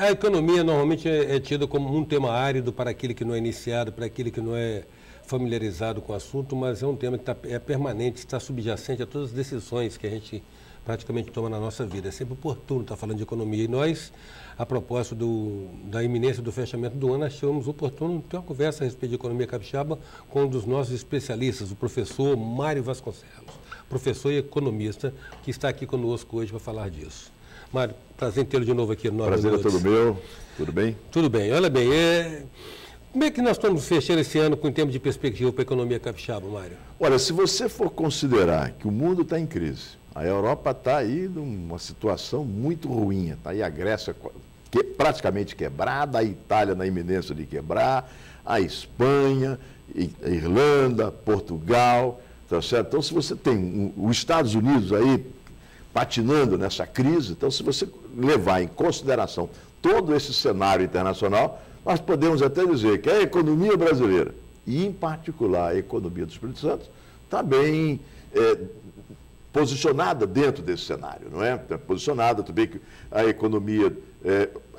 A economia normalmente é tida como um tema árido para aquele que não é iniciado, para aquele que não é familiarizado com o assunto, mas é um tema que é permanente, está subjacente a todas as decisões que a gente praticamente toma na nossa vida. É sempre oportuno estar falando de economia. E nós, a propósito da iminência do fechamento do ano, achamos oportuno ter uma conversa a respeito de economia capixaba com um dos nossos especialistas, o professor Mário Vasconcelos, professor e economista, que está aqui conosco hoje para falar disso. Mário, prazer em tê-lo de novo aqui no 9 Prazer Minutos. é todo meu. Tudo bem? Tudo bem. Olha bem, como é que nós estamos fechando esse ano com termos de perspectiva para a economia capixaba, Mário? Olha, se você for considerar que o mundo está em crise, a Europa está aí numa situação muito ruim, está aí a Grécia praticamente quebrada, a Itália na iminência de quebrar, a Espanha, a Irlanda, Portugal, tá certo? Então, se você tem os Estados Unidos aí patinando nessa crise, então, se você levar em consideração todo esse cenário internacional, nós podemos até dizer que a economia brasileira, e em particular a economia do Espírito Santo, está bem posicionada dentro desse cenário, não é? Posicionada, tudo bem que a economia,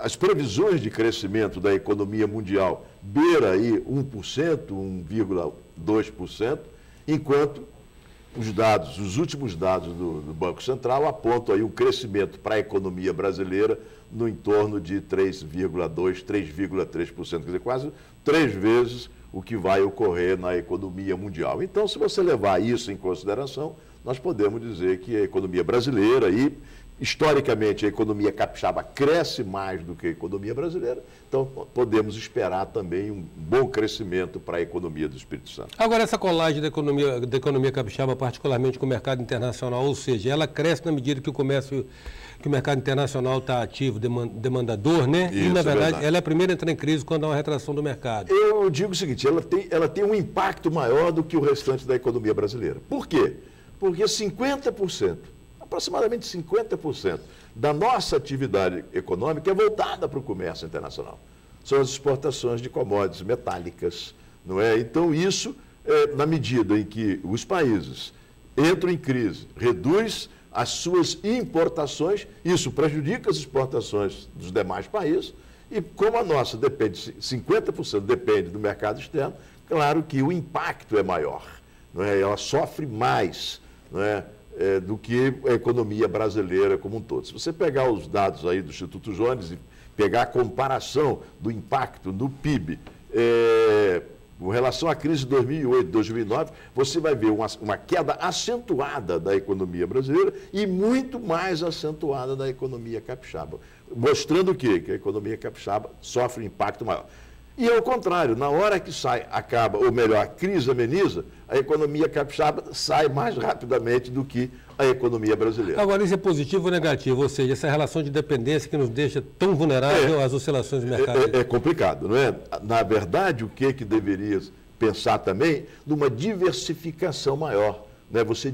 as previsões de crescimento da economia mundial beira aí 1%, 1,2%, enquanto os últimos dados do Banco Central apontam aí um crescimento para a economia brasileira no entorno de 3,2%, 3,3%, quer dizer, quase 3 vezes o que vai ocorrer na economia mundial. Então, se você levar isso em consideração, nós podemos dizer que a economia brasileira e, historicamente, a economia capixaba cresce mais do que a economia brasileira, então podemos esperar também um bom crescimento para a economia do Espírito Santo. Agora, essa colagem da economia capixaba, particularmente com o mercado internacional, ou seja, ela cresce na medida que o mercado internacional está ativo, demandador, né? Isso, e, na verdade, verdade, ela é a primeira a entrar em crise quando há uma retração do mercado. Eu digo o seguinte, ela tem um impacto maior do que o restante da economia brasileira. Por quê? Porque 50%, aproximadamente 50% da nossa atividade econômica é voltada para o comércio internacional. São as exportações de commodities metálicas, não é? Então, isso, na medida em que os países entram em crise, reduz as suas importações, isso prejudica as exportações dos demais países, e como a nossa depende, 50% depende do mercado externo, claro que o impacto é maior, não é? Ela sofre mais, não é? Do que a economia brasileira como um todo. Se você pegar os dados aí do Instituto Jones e pegar a comparação do impacto no PIB com relação à crise de 2008, 2009, você vai ver uma queda acentuada da economia brasileira e muito mais acentuada da economia capixaba, mostrando o quê? Que a economia capixaba sofre um impacto maior. E ao contrário, na hora que acaba, ou melhor, a crise ameniza, a economia capixaba sai mais rapidamente do que a economia brasileira. Agora, isso é positivo ou negativo? Ou seja, essa relação de dependência que nos deixa tão vulnerável às oscilações do mercado? É complicado, não é? Na verdade, o que deveria pensar também? Numa diversificação maior. Né? Você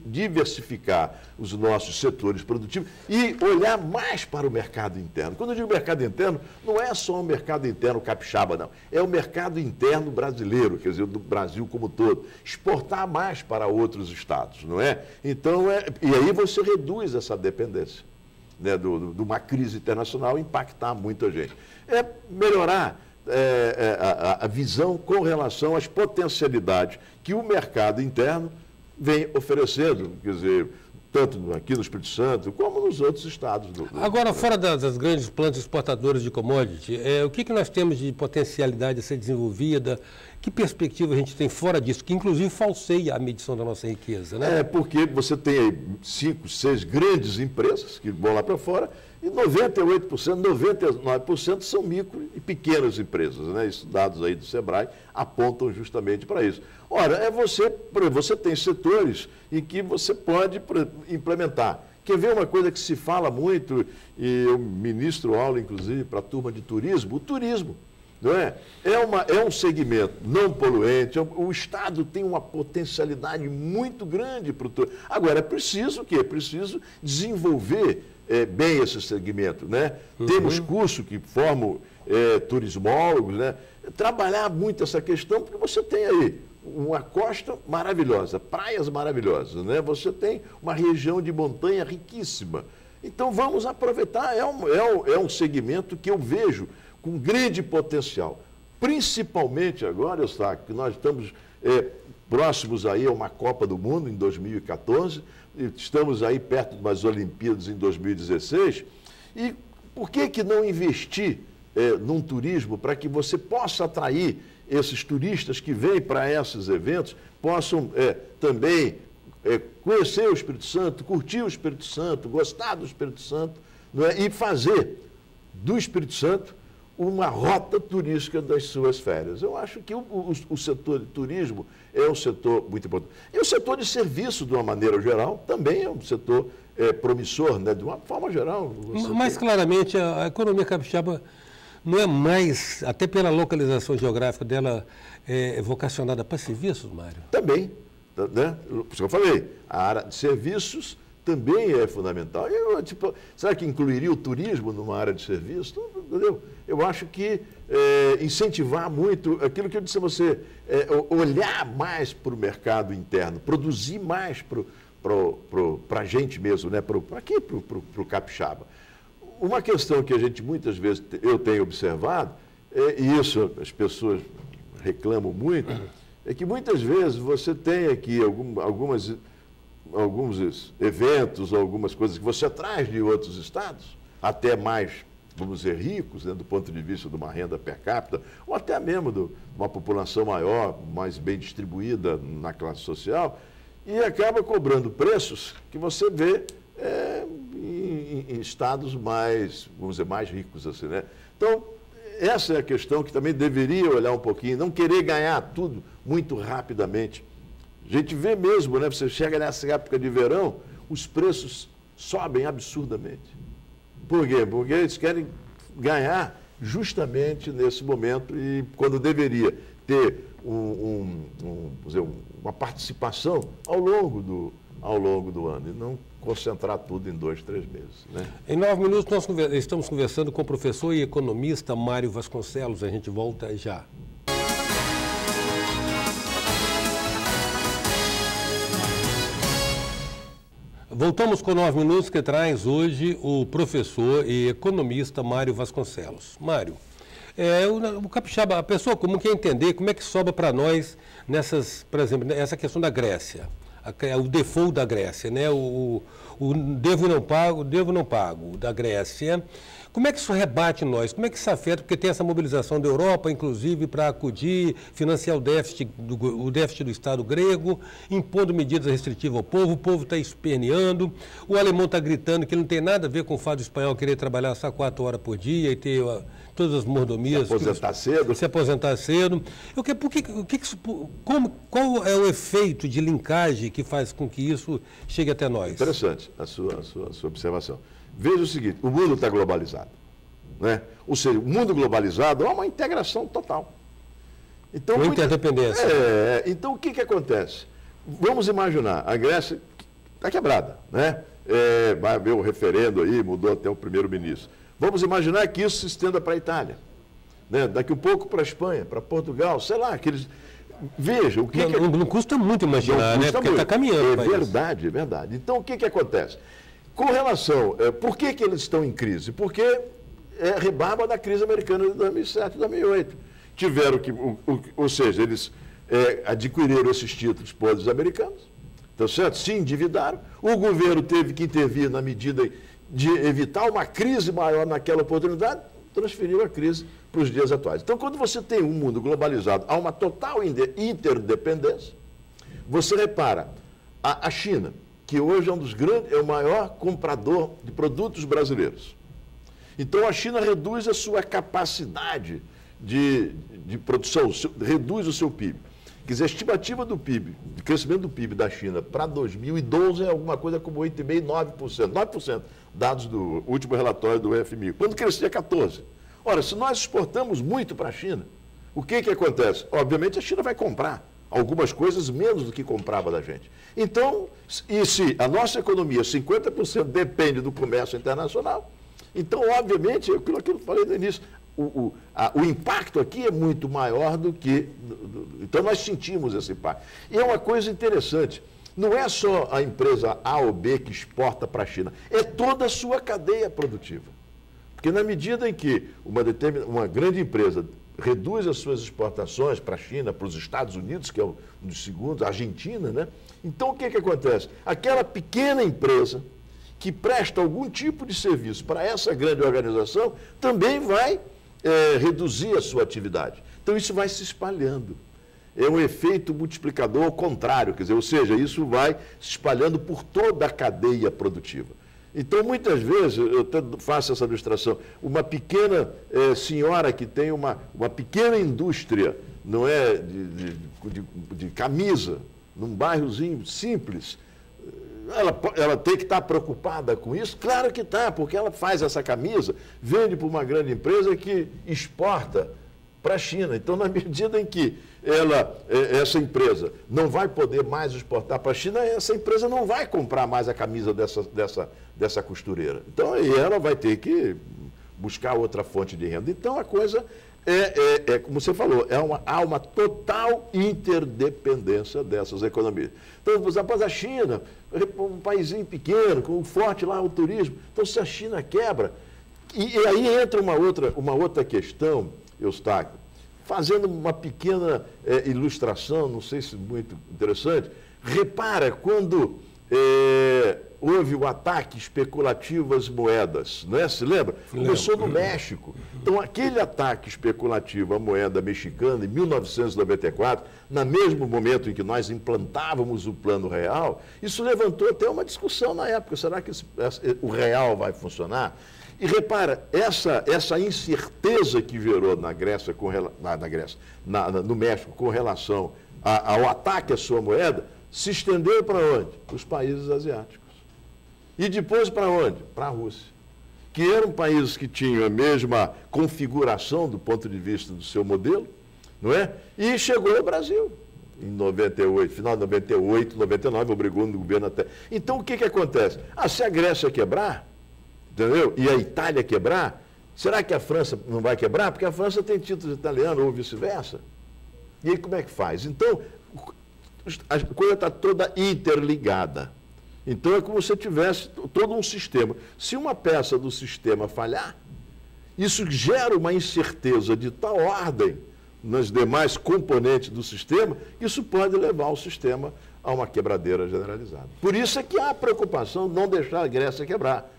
diversificar os nossos setores produtivos e olhar mais para o mercado interno. Quando eu digo mercado interno, não é só o mercado interno capixaba, não. É o mercado interno brasileiro, quer dizer, do Brasil como um todo. Exportar mais para outros estados, não é? Então, e aí você reduz essa dependência, né, de uma crise internacional impactar muita gente. É melhorar a visão com relação às potencialidades que o mercado interno vem oferecendo, quer dizer, tanto aqui no Espírito Santo, como nos outros estados. Agora, fora das grandes plantas exportadoras de commodity, o que nós temos de potencialidade a ser desenvolvida? Que perspectiva a gente tem fora disso, que inclusive falseia a medição da nossa riqueza, né? Porque você tem aí 5, 6 grandes empresas que vão lá para fora e 98%, 99% são micro e pequenas empresas, né? Isso, dados aí do Sebrae apontam justamente para isso. Ora, você tem setores em que você pode implementar. Quer ver uma coisa que se fala muito, e eu ministro aula, inclusive, para a turma de turismo, o turismo. Não é? É um segmento não poluente, o Estado tem uma potencialidade muito grande para o turismo. Agora, é preciso o quê? É preciso desenvolver bem esse segmento, né? Uhum. Temos cursos que formam turismólogos, né? Trabalhar muito essa questão, porque você tem aí uma costa maravilhosa, praias maravilhosas, né? Você tem uma região de montanha riquíssima. Então vamos aproveitar, é um segmento que eu vejo com grande potencial. Principalmente agora, Eustáquio, que nós estamos próximos aí a uma Copa do Mundo em 2014, estamos aí perto de umas Olimpíadas em 2016, e por que não investir num turismo para que você possa atrair esses turistas que vêm para esses eventos, possam também conhecer o Espírito Santo, curtir o Espírito Santo, gostar do Espírito Santo, não é? E fazer do Espírito Santo uma rota turística das suas férias. Eu acho que o setor de turismo é um setor muito importante. E o setor de serviço, de uma maneira geral, também é um setor promissor, né? De uma forma geral. Mais claramente, a economia capixaba não é mais, até pela localização geográfica dela, vocacionada para serviços, Mário? Também. Né? Por isso que eu falei, a área de serviços também é fundamental. Será que incluiria o turismo numa área de serviços? Entendeu? Eu acho que incentivar muito aquilo que eu disse a você, olhar mais para o mercado interno, produzir mais para a gente mesmo, né? Para o capixaba. Uma questão que a gente muitas vezes, eu tenho observado, e isso as pessoas reclamam muito, é que muitas vezes você tem aqui alguns eventos, algumas coisas que você traz de outros estados, até mais, vamos dizer, ricos, né, do ponto de vista de uma renda per capita, ou até mesmo de uma população maior, mais bem distribuída na classe social, e acaba cobrando preços que você vê em estados mais, vamos dizer, mais ricos, assim, né? Então, essa é a questão que também deveria olhar um pouquinho, não querer ganhar tudo muito rapidamente. A gente vê mesmo, né? Você chega nessa época de verão, os preços sobem absurdamente. Por quê? Porque eles querem ganhar justamente nesse momento e quando deveria ter vamos dizer, uma participação ao longo do ano e não concentrar tudo em 2, 3 meses. Né? Em 9 minutos nós estamos conversando com o professor e economista Mário Vasconcelos. A gente volta já. Voltamos com 9 minutos que traz hoje o professor e economista Mário Vasconcelos. Mário, o capixaba, a pessoa comum quer entender como é que sobra para nós nessas, por exemplo, essa questão da Grécia, o default da Grécia, né? O devo não pago da Grécia. Como é que isso rebate nós? Como é que isso afeta? Porque tem essa mobilização da Europa, inclusive, para acudir, financiar o déficit do Estado grego, impondo medidas restritivas ao povo, o povo está esperneando, o alemão está gritando que não tem nada a ver com o fato do espanhol querer trabalhar só 4 horas por dia e ter todas as mordomias. Se aposentar cedo. Se aposentar cedo. Qual é o efeito de linkagem que faz com que isso chegue até nós? Interessante a sua observação. Veja o seguinte, o mundo está globalizado, né? Ou seja, o mundo globalizado é uma integração total. Então, uma interdependência. Então, o que acontece? Vamos imaginar, a Grécia está quebrada, né? Vai haver o referendo aí, mudou até o primeiro-ministro. Vamos imaginar que isso se estenda para a Itália, né? Daqui um pouco para a Espanha, para Portugal, sei lá, aqueles... Veja, o que... Não custa muito imaginar, né? Porque está caminhando. É verdade, é verdade. Então, o que acontece? Com relação, por que eles estão em crise? Porque é rebarba da crise americana de 2007 e 2008. Tiveram que, ou seja, eles adquiriram esses títulos podres americanos, tá certo? Se endividaram. O governo teve que intervir na medida de evitar uma crise maior naquela oportunidade, transferiu a crise para os dias atuais. Então, quando você tem um mundo globalizado, há uma total interdependência, você repara, a China, que hoje é o maior comprador de produtos brasileiros. Então, a China reduz a sua capacidade de produção, reduz o seu PIB. Quer dizer, a estimativa do PIB, de crescimento do PIB da China para 2012 é alguma coisa como 8,5%, 9%. 9%, dados do último relatório do FMI. Quando crescia 14%. Ora, se nós exportamos muito para a China, o que acontece? Obviamente, a China vai comprar algumas coisas menos do que comprava da gente. Então, e se a nossa economia, 50% depende do comércio internacional, então, obviamente, aquilo que eu falei no início, o impacto aqui é muito maior do que... Então, nós sentimos esse impacto. E é uma coisa interessante. não é só a empresa A ou B que exporta para a China, é toda a sua cadeia produtiva. Porque na medida em que uma grande empresa reduz as suas exportações para a China, para os Estados Unidos, que é um dos segundos, a Argentina, né? Então o que acontece? Aquela pequena empresa que presta algum tipo de serviço para essa grande organização também vai reduzir a sua atividade. Então isso vai se espalhando. É um efeito multiplicador ao contrário, quer dizer, ou seja, isso vai se espalhando por toda a cadeia produtiva. Então, muitas vezes, eu até faço essa ilustração, uma pequena senhora que tem uma pequena indústria, não é, de camisa, num bairrozinho simples, ela tem que estar preocupada com isso? Claro que está, porque ela faz essa camisa, vende para uma grande empresa que exporta para a China. Então, na medida em que essa empresa não vai poder mais exportar para a China, essa empresa não vai comprar mais a camisa dessa costureira. Então, aí ela vai ter que buscar outra fonte de renda. Então, a coisa como você falou, há uma total interdependência dessas economias. Então, após a China, um paísinho pequeno, com forte lá o turismo. Então, se a China quebra, e aí entra uma outra questão, Eustáquio, fazendo uma pequena ilustração, não sei se muito interessante. Repara, quando houve o ataque especulativo às moedas, né? Se lembra? Começou no México. Então, aquele ataque especulativo à moeda mexicana, em 1994, no mesmo momento em que nós implantávamos o Plano Real, isso levantou até uma discussão na época. Será que o real vai funcionar? E repara, essa incerteza que gerou na Grécia, no México, com relação ao ataque à sua moeda, se estendeu para onde? Para os países asiáticos. E depois para onde? Para a Rússia. Que eram países que tinham a mesma configuração do ponto de vista do seu modelo, não é? E chegou ao Brasil, em 98, final de 98, 99, obrigou no governo até. Então, o que acontece? Se a Grécia quebrar, entendeu? E a Itália quebrar, será que a França não vai quebrar? Porque a França tem títulos italianos ou vice-versa. E aí como é que faz? Então, a coisa está toda interligada. Então é como se tivesse todo um sistema. Se uma peça do sistema falhar, isso gera uma incerteza de tal ordem nas demais componentes do sistema, que isso pode levar o sistema a uma quebradeira generalizada. Por isso é que há a preocupação de não deixar a Grécia quebrar.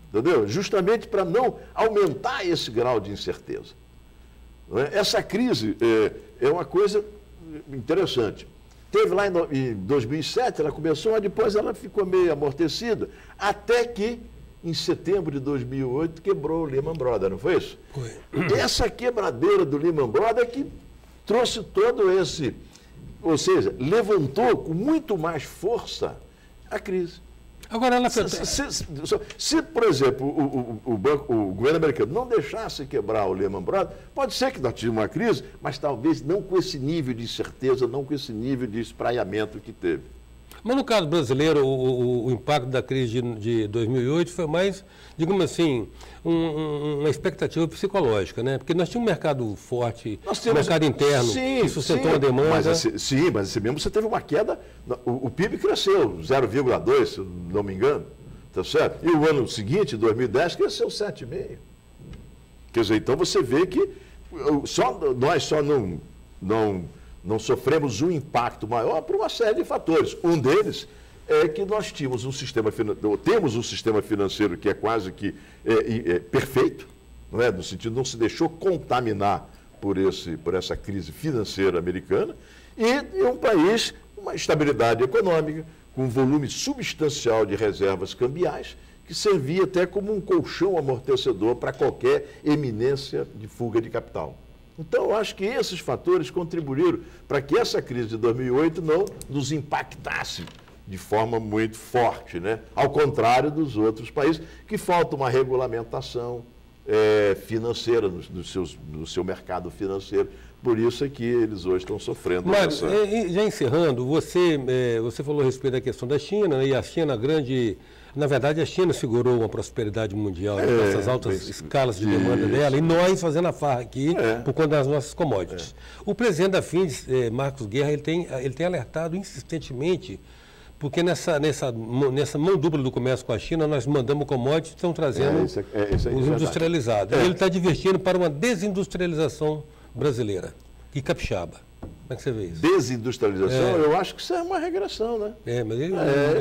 Entendeu? Justamente para não aumentar esse grau de incerteza. Essa crise é uma coisa interessante. Teve lá em 2007, ela começou, mas depois ela ficou meio amortecida, até que, em setembro de 2008, quebrou o Lehman Brothers, não foi isso? Foi. Essa quebradeira do Lehman Brothers é que trouxe todo esse, ou seja, levantou com muito mais força a crise. Agora, ela... Se, por exemplo, o governo americano não deixasse quebrar o Lehman Brothers, pode ser que nós tivemos uma crise, mas talvez não com esse nível de incerteza, não com esse nível de espraiamento que teve. Mas no caso brasileiro, o impacto da crise de 2008 foi mais, digamos assim, uma expectativa psicológica, né? Porque nós tínhamos um mercado forte, um mercado interno, que sustentou a demanda. Mas assim mesmo você teve uma queda, o PIB cresceu 0,2, se não me engano, tá certo? E o ano seguinte, 2010, cresceu 7,5%. Quer dizer, então você vê que nós só não sofremos um impacto maior por uma série de fatores. Um deles é que nós temos um sistema financeiro que é quase que perfeito, não é? No sentido, não se deixou contaminar por essa crise financeira americana, e um país com uma estabilidade econômica, com um volume substancial de reservas cambiais, que servia até como um colchão amortecedor para qualquer eminência de fuga de capital. Então, eu acho que esses fatores contribuíram para que essa crise de 2008 não nos impactasse de forma muito forte, né? Ao contrário dos outros países, que falta uma regulamentação financeira no seu mercado financeiro. Por isso é que eles hoje estão sofrendo. Mas, já encerrando, você falou a respeito da questão da China, né? E a China grande... Na verdade, a China segurou uma prosperidade mundial com essas altas escalas de demanda dela, e nós fazendo a farra aqui por conta das nossas commodities. O presidente da FINDES, Marcos Guerra, ele tem alertado insistentemente Porque nessa mão dupla do comércio com a China, nós mandamos commodities e estão trazendo os industrializados. E ele está divertindo para uma desindustrialização brasileira e capixaba. Como é que você vê isso? Desindustrialização, eu acho que isso é uma regressão, né? Mas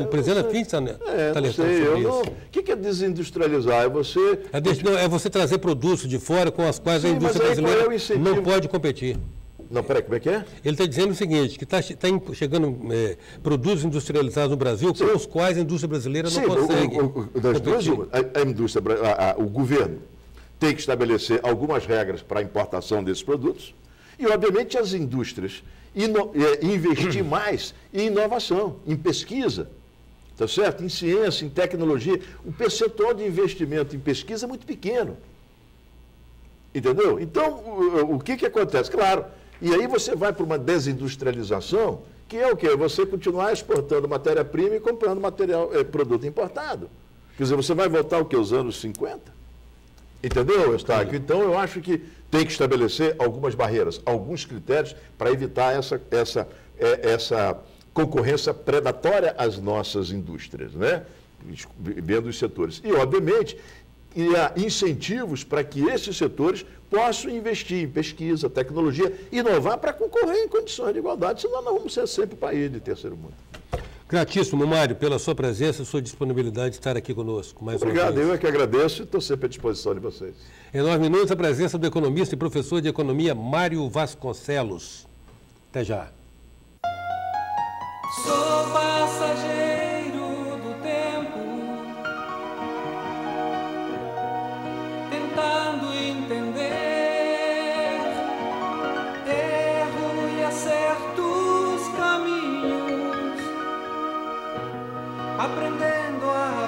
o presidente Fim está alertando sobre isso. O que é desindustrializar? É você... É você trazer produtos de fora com as quais a indústria brasileira não pode competir. Não, peraí, como é que é? Ele está dizendo o seguinte, que está chegando produtos industrializados no Brasil com os quais a indústria brasileira não consegue o governo tem que estabelecer algumas regras para a importação desses produtos e, obviamente, as indústrias investir mais em inovação, em pesquisa, tá certo? Em ciência, em tecnologia. O percentual de investimento em pesquisa é muito pequeno. Entendeu? Então, o que acontece? Claro, e aí você vai para uma desindustrialização, que é o quê? Você continuar exportando matéria-prima e comprando produto importado. Quer dizer, você vai voltar o quê? Os anos 50? Entendeu, Eustáquio? Então, eu acho que tem que estabelecer algumas barreiras, alguns critérios para evitar essa concorrência predatória às nossas indústrias, né? Vendo os setores. E, obviamente, há incentivos para que esses setores possam investir em pesquisa, tecnologia, inovar para concorrer em condições de igualdade, senão nós vamos ser sempre um país de terceiro mundo. Gratíssimo, Mário, pela sua presença e sua disponibilidade de estar aqui conosco. Obrigado, eu é que agradeço e estou sempre à disposição de vocês. Em 9 minutos, a presença do economista e professor de economia Mário Vasconcelos. Até já. Sou passageiro do tempo, tentando entender erro e acertos caminhos, aprendendo a